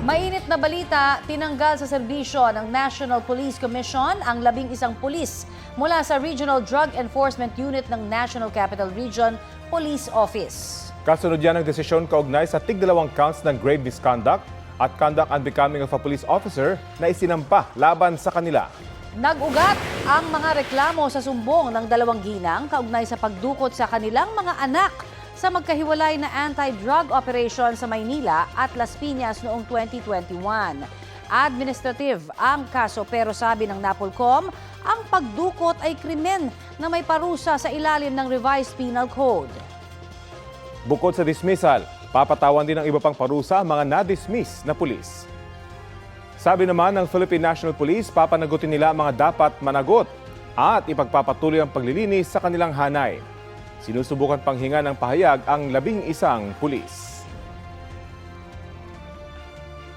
Mainit na balita, tinanggal sa serbisyo ng National Police Commission ang 11 pulis mula sa Regional Drug Enforcement Unit ng National Capital Region Police Office. Kasunod yan ang desisyon kaugnay sa tig-2 counts ng grave misconduct at conduct unbecoming of a police officer na isinampa laban sa kanila. Nag-ugat ang mga reklamo sa sumbong ng 2 ginang kaugnay sa pagdukot sa kanilang mga anak sa magkahiwalay na anti-drug operation sa Maynila at Las Piñas noong 2021. Administrative ang kaso pero sabi ng NAPOLCOM, ang pagdukot ay krimen na may parusa sa ilalim ng Revised Penal Code. Bukod sa dismissal, papatawan din ng iba pang parusa ang mga na-dismiss na pulis. Sabi naman ng Philippine National Police, papanagutin nila ang mga dapat managot at ipagpapatuloy ang paglilinis sa kanilang hanay. Sinusubukan pang hinga ng pahayag ang 11 pulis.